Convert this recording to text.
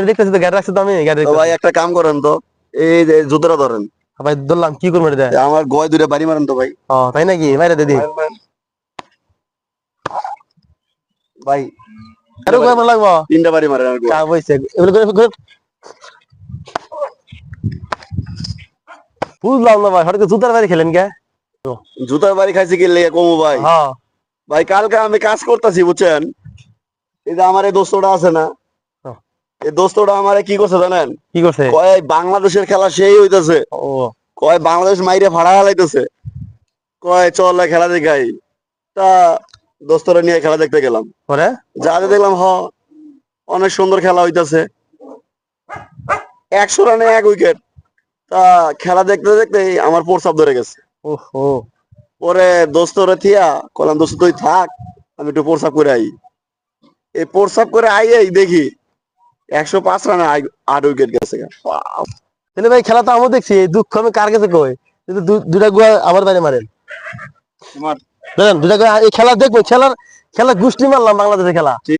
দেখতেছি তো গাড়ি রাখছি তো আমি গাড়ি তো ভাই একটা কাম করেন তো, এই যে জুতোটা ধরেন, ভাই ধরলাম কি করবো এটা? আমার গয় দুইটা বাড়ি মারেন তো ভাই। ও তাই নাকি? মাইরে দিদি ভাই আরো কয়বার লাগবো? তিনটা বাড়ি মারেন আর গয়। কাম হইছে এগুলো বুঝলাম না ভাই, হঠাৎ জুতার বাড়ি খেলেন কে? জুতার বাড়ি খাইছে কি লেগে কমু ভাই? হ্যাঁ ভাই কালকে আমি কাজ করতেছি বুঝছেন, এই যে আমার এই দোস্তটা আছে না, এই দোস্তটা আমারে কি করছে জানেন? কি করছে? কয় বাংলাদেশের খেলা সেই হইতেছে, ও কয় বাংলাদেশ মাইরে ফাড়া হালাইতেছে, কয় চল না খেলা দেখাই। তা দোস্তরা নিয়ে খেলা দেখতে গেলাম, পরে যাতে দেখলাম অনেক সুন্দর খেলা হইতাছে, 100 রানে 1 উইকেট। তা খেলা দেখতে দেখতে আমার প্রস্রাব ধরে গেছে। ওহো পরে দোস্তরে থিয়া কলাম, দোস্ত তুই থাক, আমি একটু প্রস্রাব করে আই। এই প্রস্রাব করে আই দেখি 105 রানে 8 উইকেট গেছে। তাহলে ভাই খেলা তো আমিও দেখছি, এই দুঃখ আমি কার কাছে কই? কিন্তু দুটা গুয়া আমার বাইরে মারেন বুঝলেন, দুটা গুয়া এই খেলা দেখবো, খেলার গুষ্টি মারলাম বাংলাদেশের খেলা।